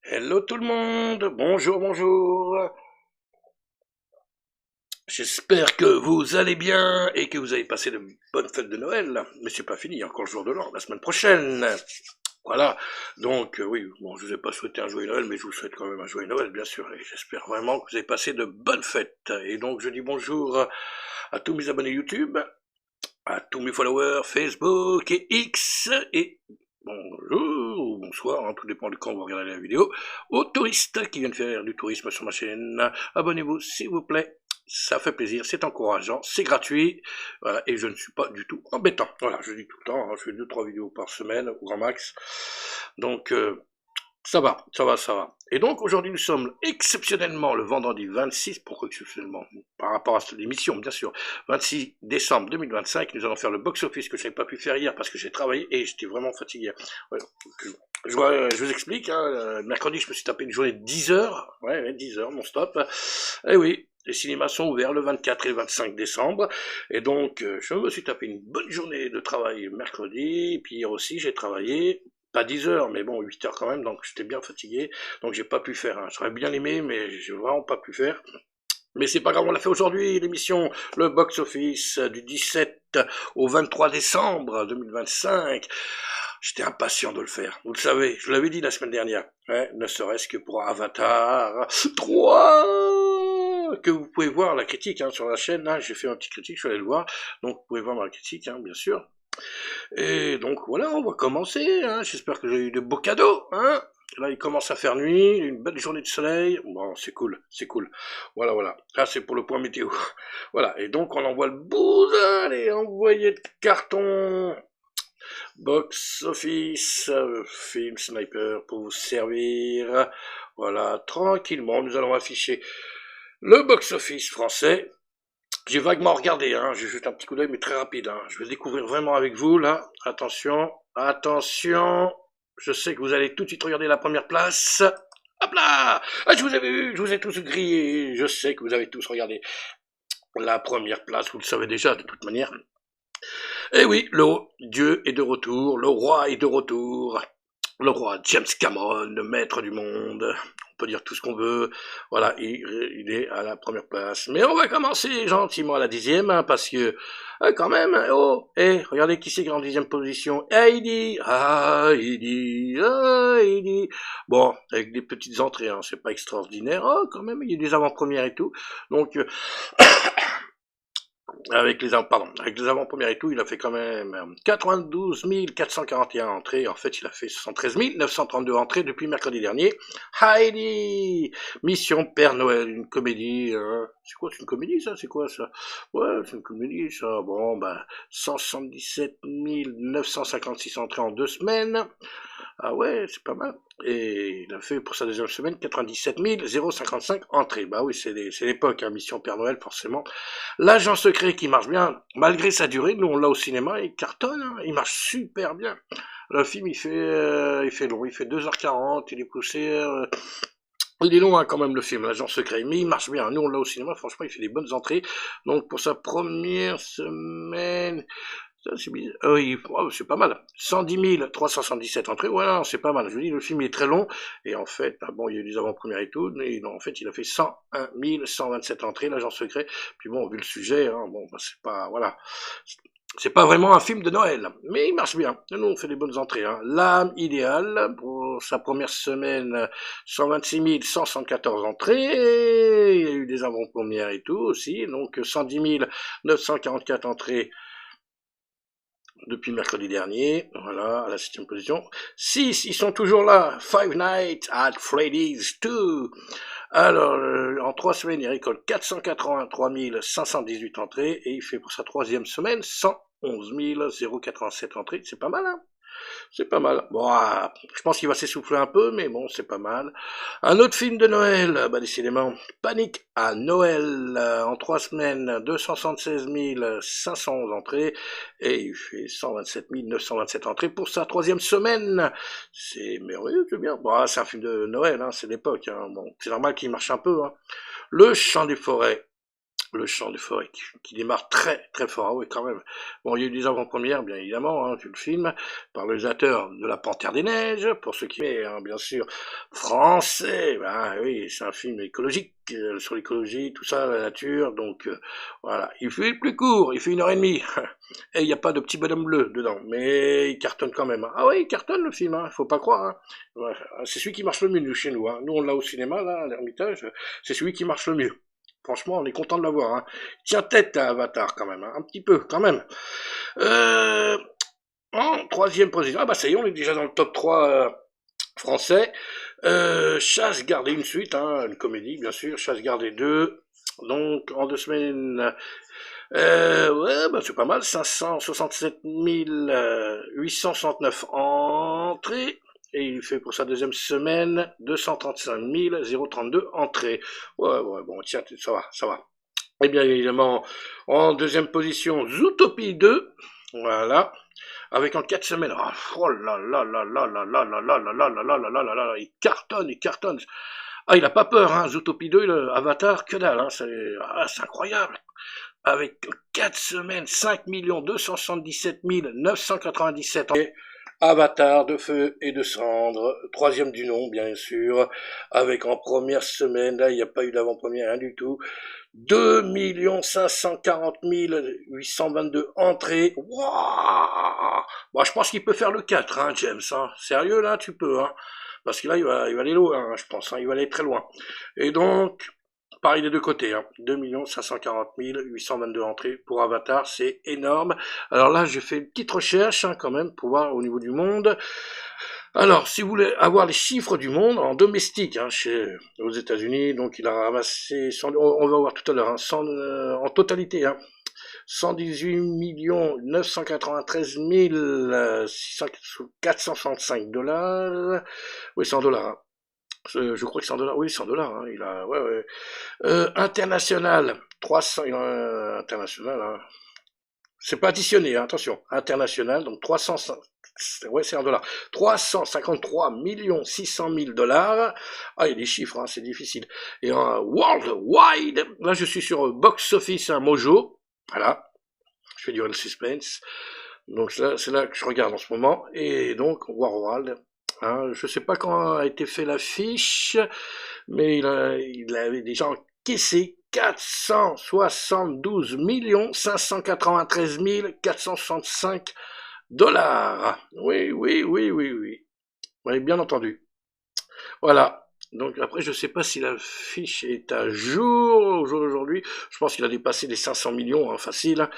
Hello tout le monde, bonjour, bonjour. J'espère que vous allez bien et que vous avez passé de bonnes fêtes de Noël. Mais c'est pas fini, il y a encore le jour de l'an, la semaine prochaine. Voilà, donc oui, bon, je vous ai pas souhaité un joyeux Noël, mais je vous souhaite quand même un joyeux Noël, bien sûr. Et j'espère vraiment que vous avez passé de bonnes fêtes. Et donc je dis bonjour à tous mes abonnés YouTube, à tous mes followers Facebook et X, et bonjour ou bonsoir, hein, tout dépend de quand vous regardez la vidéo, aux touristes qui viennent faire du tourisme sur ma chaîne. Abonnez-vous s'il vous plaît, ça fait plaisir, c'est encourageant, c'est gratuit, voilà, et je ne suis pas du tout embêtant. Voilà, je dis tout le temps, hein, je fais 2-3 vidéos par semaine au grand max, donc ça va, ça va, ça va. Et donc aujourd'hui nous sommes exceptionnellement le vendredi 26, pourquoi exceptionnellement? Par rapport à cette émission, bien sûr, 26 décembre 2025, nous allons faire le box-office que je n'avais pas pu faire hier parce que j'ai travaillé et j'étais vraiment fatigué. Ouais, donc, je vous explique, hein, mercredi je me suis tapé une journée de 10 heures, ouais, 10 heures non-stop, et oui, les cinémas sont ouverts le 24 et le 25 décembre, et donc je me suis tapé une bonne journée de travail mercredi, et puis hier aussi j'ai travaillé, pas 10 heures, mais bon, 8 heures quand même, donc j'étais bien fatigué, donc j'ai pas pu faire, hein. J'aurais bien aimé, mais j'ai vraiment pas pu faire. Mais c'est pas grave, on l'a fait aujourd'hui, l'émission, le box-office du 17 au 23 décembre 2025. J'étais impatient de le faire, vous le savez, je l'avais dit la semaine dernière, ouais, ne serait-ce que pour Avatar 3, que vous pouvez voir la critique hein, sur la chaîne, hein, j'ai fait un petit critique, je suis allé le voir, donc vous pouvez voir ma critique, hein, bien sûr. Et donc voilà, on va commencer, hein. J'espère que j'ai eu de beaux cadeaux, hein. Là, il commence à faire nuit, une belle journée de soleil. Bon, c'est cool, c'est cool. Voilà, voilà. Là, c'est pour le point météo. Voilà, et donc on envoie le bousin, allez, envoyer de carton. Box Office, film Sniper pour vous servir. Voilà, tranquillement, nous allons afficher le Box Office français. J'ai vaguement regardé, hein, j'ai juste un petit coup d'œil, mais très rapide. Hein. Je vais découvrir vraiment avec vous, là. Attention, attention. Je sais que vous allez tout de suite regarder la première place. Hop là ah, je vous ai vu, je vous ai tous grillé. Je sais que vous avez tous regardé la première place, vous le savez déjà, de toute manière. Eh oui, le Dieu est de retour, le roi est de retour. Le roi James Cameron, le maître du monde, on peut dire tout ce qu'on veut, voilà, il est à la première place. Mais on va commencer gentiment à la 10e, hein, parce que, quand même, oh, regardez qui c'est qui est en 10e position, Heidi, Heidi, Heidi. Bon, avec des petites entrées, hein, c'est pas extraordinaire, oh, quand même, il y a des avant-premières et tout, donc, avec les avant-premières et tout, il a fait quand même 92 441 entrées. En fait, il a fait 73 932 entrées depuis mercredi dernier. Heidi, Mission Père Noël, une comédie. C'est quoi, c'est une comédie ça? C'est quoi ça? Ouais, c'est une comédie ça. Bon, ben, 177 956 entrées en 2 semaines. Ah ouais, c'est pas mal. Et il a fait pour sa deuxième semaine 97 055 entrées. Bah oui, c'est l'époque, hein, Mission Père Noël, forcément. L'agent secret qui marche bien, malgré sa durée, nous on l'a au cinéma, il cartonne, hein, il marche super bien. Le film il fait long, il fait 2h40, il est poussé, il est long hein, quand même le film, l'agent secret, mais il marche bien. Nous on l'a au cinéma, franchement il fait des bonnes entrées. Donc pour sa première semaine, c'est bizarre. Oui, oh, c'est pas mal. 110 377 entrées, voilà, c'est pas mal. Je vous dis, le film est très long, et en fait, bah, bon, il y a eu des avant-premières et tout, mais en fait, il a fait 101 127 entrées, l'agent secret. Puis bon, vu le sujet, hein, bon, bah, c'est pas, voilà. C'est pas vraiment un film de Noël, mais il marche bien. Nous, on fait des bonnes entrées. Hein. L'âme idéale, pour sa première semaine, 126 174 entrées. Il y a eu des avant-premières et tout aussi, donc 110 944 entrées depuis mercredi dernier, voilà, à la 7e position. 6, ils sont toujours là, Five Nights at Freddy's 2. Alors, en 3 semaines, il récolte 483 518 entrées, et il fait pour sa 3e semaine 111 087 entrées, c'est pas mal, hein. C'est pas mal. Bon, je pense qu'il va s'essouffler un peu, mais bon, c'est pas mal. Un autre film de Noël, bah décidément, Panique à Noël, en 3 semaines, 276 511 entrées, et il fait 127 927 entrées pour sa 3e semaine. C'est merveilleux, c'est bien. Bon, c'est un film de Noël, hein, c'est l'époque, hein. Bon, c'est normal qu'il marche un peu, hein. Le Chant des forêts. Le chant des forêts qui démarre très très fort, ah oui quand même. Bon, il y a eu des avant-premières, bien évidemment, hein, tu le film, par le réalisateur de La Panthère des Neiges, pour ceux qui aiment, hein, bien sûr, français, ben oui, c'est un film écologique, sur l'écologie, tout ça, la nature, donc voilà. Il fait plus court, il fait 1h30, et il n'y a pas de petit bonhomme bleu dedans, mais il cartonne quand même. Hein. Ah oui, il cartonne le film, hein, faut pas croire. Hein. Ouais, c'est celui qui marche le mieux chez nous. Hein. Nous, on l'a au cinéma, là, à l'Ermitage, c'est celui qui marche le mieux. Franchement, on est content de l'avoir. Hein. Tiens tête à Avatar quand même, hein. Un petit peu quand même. En troisième position, ah bah ça y est, on est déjà dans le top 3 français. Chasse gardée une suite, hein, une comédie bien sûr. Chasse gardée 2. Donc en 2 semaines, ouais, bah c'est pas mal. 567 869 entrées. Et il fait pour sa deuxième semaine 235 032 entrées. Ouais, bon, tiens, ça va, ça va. Et bien évidemment, en deuxième position, Zootopie 2. Voilà. Avec en 4 semaines. Oh là là là là là là là là là là là là là là là là. Il cartonne, il cartonne. Ah, il a pas peur, hein. Zootopie 2, Avatar, que dalle, hein. C'est incroyable. Avec 4 semaines, 5 277 997 entrées. Avatar de feu et de cendre, troisième du nom bien sûr, avec en première semaine, là il n'y a pas eu d'avant-première, rien du tout, 2 540 822 entrées. Wouah, bon, je pense qu'il peut faire le 4, hein, James, hein. Sérieux là, tu peux, hein, parce que là il va aller loin, hein, je pense, hein, il va aller très loin. Et donc, pareil des deux côtés, hein. 2 540 822 entrées pour Avatar, c'est énorme. Alors là, j'ai fait une petite recherche, hein, quand même, pour voir au niveau du monde. Alors, si vous voulez avoir les chiffres du monde en domestique, hein, aux États-Unis, donc il a ramassé, on va voir tout à l'heure, hein, en totalité, hein, 118 993 465 dollars. Oui, 100 dollars. Hein. Je crois que c'est en dollars. Oui, c'est en dollars. Hein. Il a, ouais, ouais. International, 300, international, hein. C'est pas additionné, hein, attention. International, donc 300, ouais, c'est en dollars. 353 600 000 dollars. Ah, il y a des chiffres, hein, c'est difficile. Et en worldwide, là, je suis sur Box Office, hein, Mojo. Voilà. Je fais du suspense. Donc, c'est là que je regarde en ce moment. Et donc, worldwide. Hein, je sais pas quand a été fait l'affiche, mais il avait déjà encaissé 472 593 465 dollars. Oui, oui, oui, oui, oui. Vous avez bien entendu. Voilà. Donc après, je sais pas si la fiche est à jour au jour d'aujourd'hui. Je pense qu'il a dépassé les 500 millions, hein, facile.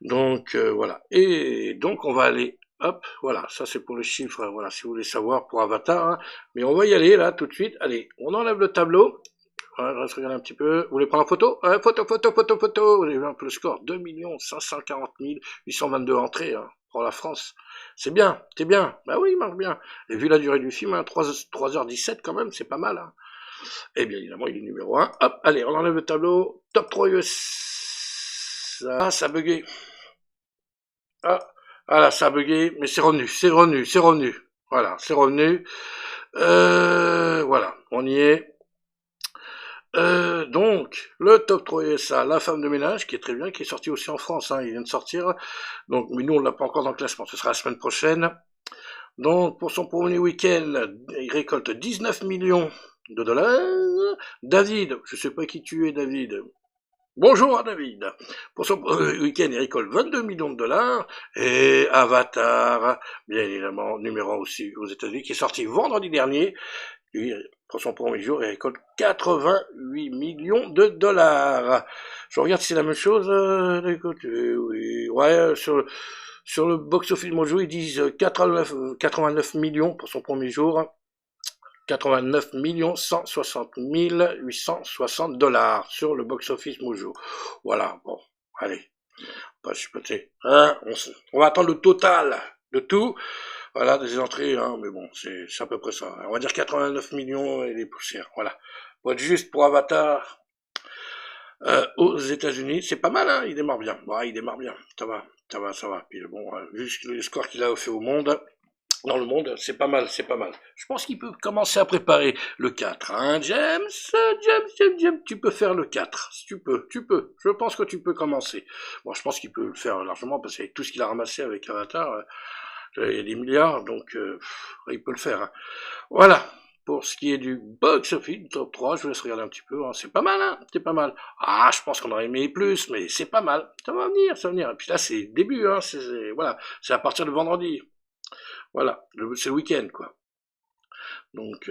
Donc voilà. Et donc on va aller. Hop, voilà, ça c'est pour le chiffre, voilà, si vous voulez savoir pour Avatar, hein. Mais on va y aller là tout de suite. Allez, on enlève le tableau. Voilà, je regarde un petit peu. Vous voulez prendre en photo? Photo, photo, photo, photo. Vous avez vu un peu le score. 2 540 822 entrées, hein, pour la France. C'est bien, c'est bien. Bah oui, il marche bien. Et vu la durée du film, hein, 3h17 quand même, c'est pas mal. Hein. Et bien évidemment, il est numéro 1. Hop, allez, on enlève le tableau. Top 3 US. Ah, ça a bugué. Ah, voilà, ça a bugué, mais c'est revenu, c'est revenu, c'est revenu. Voilà, c'est revenu. Voilà, on y est. Donc, le top 3 USA, La femme de ménage, qui est très bien, qui est sorti aussi en France, hein, il vient de sortir. Donc, mais nous, on l'a pas encore dans le classement, ce sera la semaine prochaine. Donc, pour son premier week-end, il récolte 19 millions de dollars. David, je sais pas qui tu es, David. Bonjour à David. Pour son week-end, il récolte 22 millions de dollars. Et Avatar, bien évidemment, numéro 1 aussi aux États-Unis, qui est sorti vendredi dernier. Lui, pour son premier jour, il récolte 88 millions de dollars. Je regarde si c'est la même chose. Oui, ouais, sur le box-office Mojo, ils disent 89 millions pour son premier jour. 89 160 860 dollars sur le box-office Mojo. Voilà, bon, allez. Pas chipoter. Hein, on va attendre le total de tout. Voilà, des entrées, hein, mais bon, c'est à peu près ça. On va dire 89 millions et des poussières. Voilà. Pour être juste pour Avatar aux États-Unis, c'est pas mal, hein, il démarre bien. Ouais, il démarre bien. Ça va, ça va, ça va. Puis bon, vu le score qu'il a fait au monde. dans le monde, c'est pas mal, c'est pas mal. Je pense qu'il peut commencer à préparer le 4, hein, James, tu peux faire le 4, si tu peux, je pense que tu peux commencer. Bon, je pense qu'il peut le faire largement, parce qu'avec tout ce qu'il a ramassé avec Avatar, il y a des milliards, donc il peut le faire, hein. Voilà. Pour ce qui est du box-office, top 3, je vous laisse regarder un petit peu, hein. C'est pas mal, hein, c'est pas mal. Ah, je pense qu'on aurait aimé plus, mais c'est pas mal. Ça va venir, ça va venir. Et puis là, c'est le début, hein, voilà, c'est à partir de vendredi. Voilà, c'est le week-end, quoi. Donc,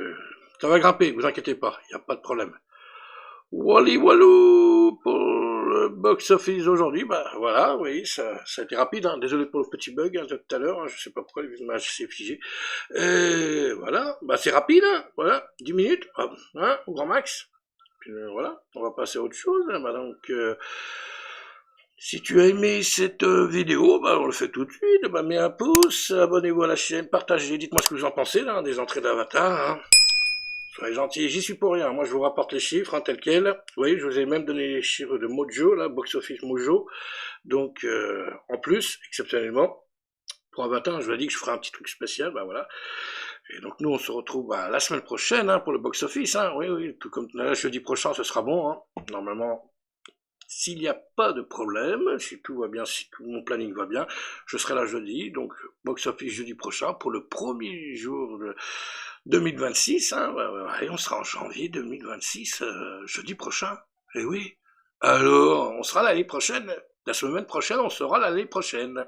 ça va grimper, vous inquiétez pas, il n'y a pas de problème. Wally Wallou pour le box-office aujourd'hui, bah voilà, oui, ça a été rapide, hein. Désolé pour le petit bug hein, de tout à l'heure, hein, je sais pas pourquoi l'image s'est figée. Voilà, bah c'est rapide, hein, voilà, 10 minutes, hein, au grand max. Puis voilà, on va passer à autre chose, hein, bah donc... si tu as aimé cette vidéo, bah on le fait tout de suite, bah mets un pouce, abonnez-vous à la chaîne, partagez, dites-moi ce que vous en pensez là, des entrées d'Avatar, hein. Soyez gentils, j'y suis pour rien, moi je vous rapporte les chiffres, hein, tels quels. Vous voyez, je vous ai même donné les chiffres de Mojo, là, Box Office Mojo. Donc, en plus, exceptionnellement, pour Avatar, je vous ai dit que je ferai un petit truc spécial, bah voilà. Et donc nous, on se retrouve bah, la semaine prochaine, hein, pour le Box Office, hein. Oui, tout comme là, jeudi prochain, ce sera bon, hein. Normalement, s'il n'y a pas de problème, si tout va bien, si tout mon planning va bien, je serai là jeudi, donc Box Office jeudi prochain, pour le premier jour de 2026, hein, et on sera en janvier 2026, jeudi prochain, et oui. Alors, on sera l'année prochaine, la semaine prochaine, on sera l'année prochaine.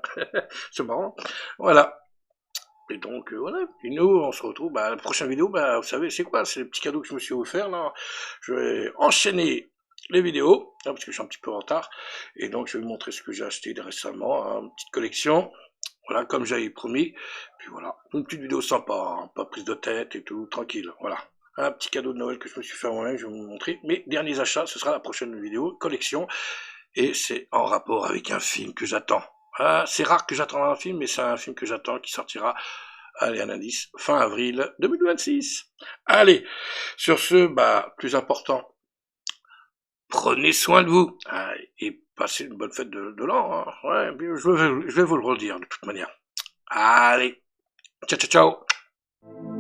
C'est marrant. Voilà. Et donc, voilà. Et nous, on se retrouve, bah, la prochaine vidéo, bah, vous savez, c'est quoi? C'est le petit cadeau que je me suis offert, là. Je vais enchaîner les vidéos, hein, parce que je suis un petit peu en retard. Et donc, je vais vous montrer ce que j'ai acheté récemment, hein, une petite collection. Voilà, comme j'avais promis. Puis voilà, une petite vidéo sympa, hein, pas prise de tête et tout, tranquille. Voilà. Un petit cadeau de Noël que je me suis fait moi-même, je vais vous montrer. Mes derniers achats, ce sera la prochaine vidéo, collection. Et c'est en rapport avec un film que j'attends. Ah, c'est rare que j'attende un film, mais c'est un film que j'attends qui sortira, allez, un indice, fin avril 2026. Allez, sur ce, bah, plus important, prenez soin de vous. Ah, et passez une bonne fête de l'an, hein. Ouais, je vais vous le redire de toute manière. Allez, ciao ciao ciao.